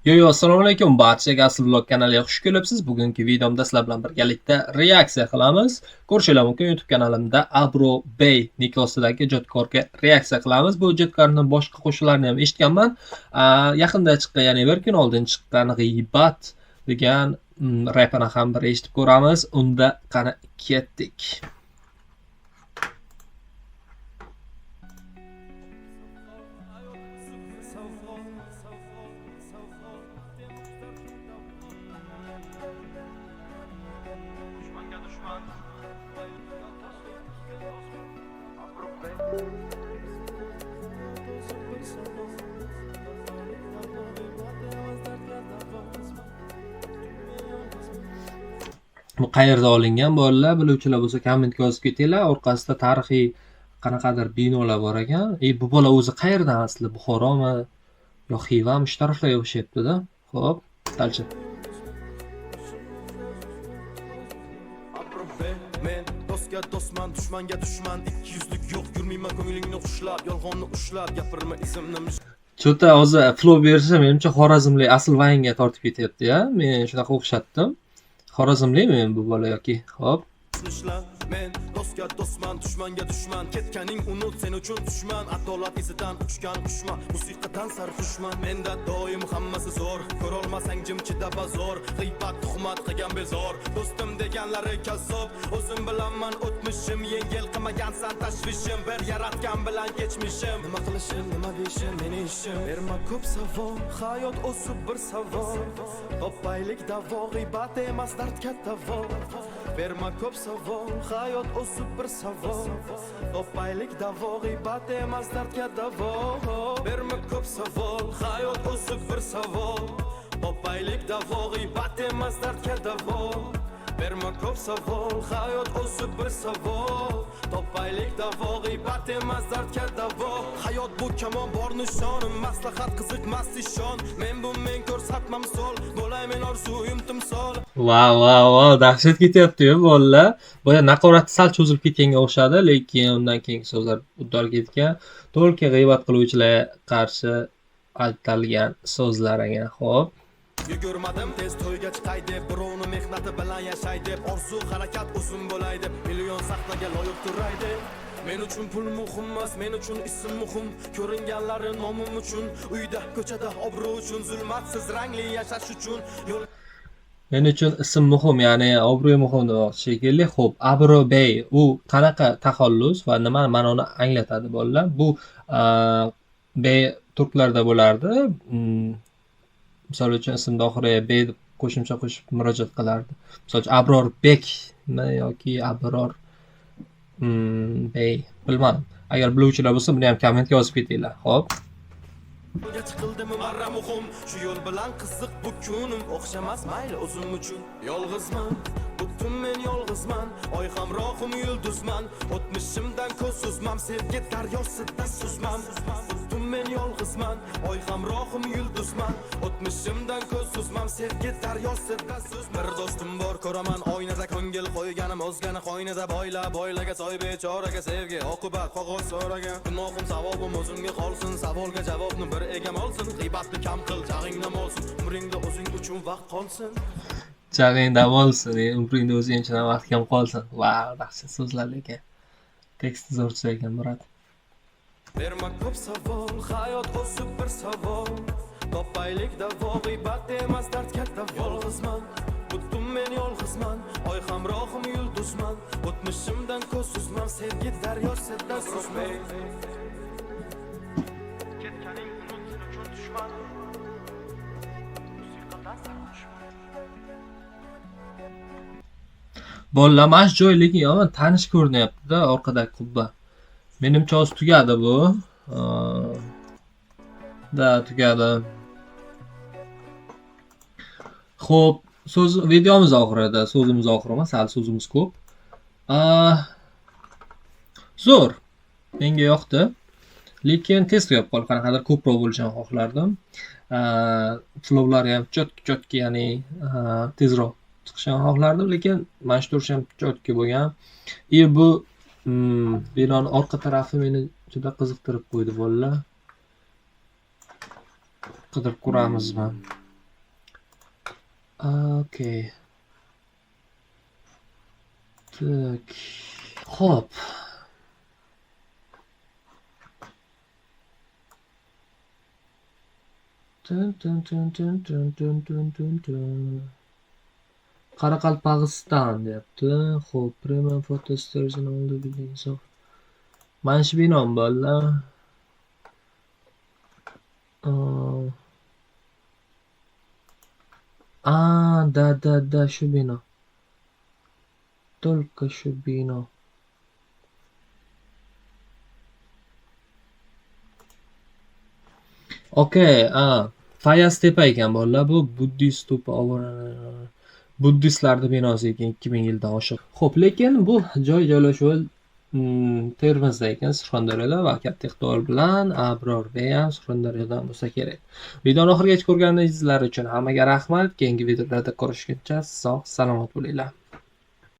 Assalomu alaykum barchaga, Asl Vlog kanaliga xush kelibsiz. Bugungi videomda sizlar bilan birgalikda reaksiya qilamiz. Ko'rishingiz mumkin YouTube kanalimda Abro Bey nikosidagi ijodkorga reaksiya qilamiz. Bu ijodkorning boshqa qo'shiqlarini ham eshitganman. Yaqinda chiqqan, ya'ni bir kun oldin chiqqan G'iybat degan rapini ham bir eshitib ko'ramiz. Unda qani ketdik. Bu qayerda olingan bolalar, biluvchilar bo'lsa kommentga yozib ketinglar. Orqasida tarixiy qanaqadir binolar bor ekan. Bu bola o'zi qayerdan asli? Buxoromi yo Xivami? Shu taraflarga o'xshayapti-da. Xo'p, talchi. Dostman, düşmanga düşman, ikki yuzlik yo'q, yurmayman ko'nglingni xushlab, yolg'onni ushlab, gapirma izimni. Chota o'zi flow bersa, menimcha Xorazmlik Asl Vayinga tortib ketyapti-ya. Men shunaqa o'xshatdim. Xorazmlimi bu bola yoki? Xo'p. Men dostga dostman, düşmanga düşman, ketganing unut sen uchun dushman, adolat izidan uchgan qushman, musiqadan sarxushman, menda doim hammasi zo'r, ko'rolmasang jim chida bazor, g'iybat tuhmat qilgan bezor, do'stim deganlari kazzob, o'zim bilanman o'tmishim, yengil qilmagansan tashvishim, bir yaratgan bilan kechmishim, nima qilishim, nima deyishim, meni ishim, berma ko'p savol, hayot o'sib bir savol, topaylik davo, g'iybat emas dardga davo, berma ko'p savol, hayot o'sib bir savol, topaylik davo, g'iybat emas dardga davo, berma ko'p savol, hayot o'sib bir savol, topaylik davo, g'iybat emas dardga davo, berma ko'p savol, hayot o'sib bir savol, topaylik davo, g'iybat emas dardga davo, hayot bu kamon bor nishonim, maslahat qiziqmas ishon, men bu men ko'rsatma misol, bo'laymen orzuyim timsol. Wow, dahshat ketyapti-yu bolalar. Boya naqorati sal cho'zilib ketganga o'xshadi, lekin undan keyingi so'zlar uddal ketgan. To'lka g'iybat qiluvchilarga qarshi aytilgan so'zlar ekan. Xo'p. Yugurmadim tez to'yga chiqay deb, birovni mehnati bilan yashay deb, orzu harakat o'zim bo'lay deb, million sahnaga loyiq turay deb. Men uchun pul muhim emas, men uchun ism muhim, ko'ringanlari nomim uchun, uyda, ko'chada obro' uchun, zulmatsiz rangli yashash uchun. Men uchun ism muhim, ya'ni obro' muhim demoqchi shekilli. Xo'p, Abro Bey u qanaqa taxallus va nimani ma'noni anglatadi bolalar? Bu Bey turklarda bo'lardi. Misol uchun ismni oxiriga Bey deb qo'shimcha qo'shib murojaat qilardi. Misol uchun Abror Bekmi yoki Abror Bey, bilmadim. Agar biluvchilar bo'lsa, buni ham kommentga yozib ketinglar. Xo'p. Chiqildimi marra muhim, shu yo'l bilan qiziq bu kunim, o'xshamas mayli o'zim uchun. Yolg'izman, butun men yolg'izman, oy hamrohim yulduzman, o'tmishimdan ko'z suzmam, sevgi daryosida suzmam. Butun men yolg'izman, oy hamrohim yulduzman, o'tmishimdan ko'z suzmam, sevgi daryosida suzmam. Bir do'stim bor, ko'raman oynada ko'ngil qo'yganim, o'zgani qo'ynida boylaga soy bechoraga sevgi, oqibat qog'oz so'ragan. Gunohim savobim o'zimga qolsin, savolga javobni bir egam olsin, g'iybatni kam qil, jag'ingda olsin, umringda o'zing uchun vaqt qolsin. Jag'ingda olsin, umringda o'zing uchun vaqt kam qolsin. Wow, dahshat so'zlar ekan. Tekst zo'r ekan, Murod. Berma ko'p savol, hayot o'sib bir savol, topaylik davo, g'iybat emas dardga davo. Yolg'izman, butun men yolg'izman, oy hamrohim yulduzman, o'tmishimdan ko'z suzmam, sevgi daryosida suzmay. Ketganing unut sen uchun dushman, musiqadan sarxushman. Bolalar mana shu joylarga yomon tanish ko'rinyapti-da, orqadagi qubba. Menimcha o'zi tugadi bu. Tugadi. Xo'p, videomiz oxirida, so'zimiz oxiri emas, hali so'zimiz ko'p. Zo'r. Menga yoqdi. Lekin tez tugab qoldi, qanaqadir ko'proq bo'lishini xohlardim. Flowlari ham chotki, ya'ni tezroq chiqishini xohlardim, lekin mana shu turish ham chotki bo'lgan. Bu binoning orqa tarafi meni juda qiziqtirib qo'ydi bolalar. Qidirib ko'ramizmi? Okey. Tak. Xo'p. Tun, tun, tun, tun, tun, tun, tun, tun, tun. Qoraqalpog'iston deyapti. Xo'p, Premium Photo Storage oldi bildiğin. Mana shu binomi bolalar. Да, shu bino. Только shu bino. Okey, Fayaztepa ekan bolalar, bu buddist stupa buddistlarning binosi ekan 2000 yildan oshiq. Xo'p, lekin bu joy joylashuvi Termizda ekan, Surxondaryoda va katta ehtimol bilan Abror Bey ham Surxondaryodan bo'lsa kerak. Videoni oxirigacha ko'rganingiz uchun hammaga rahmat. Keyingi videolarda ko'rishguncha sog' salomat bo'linglar.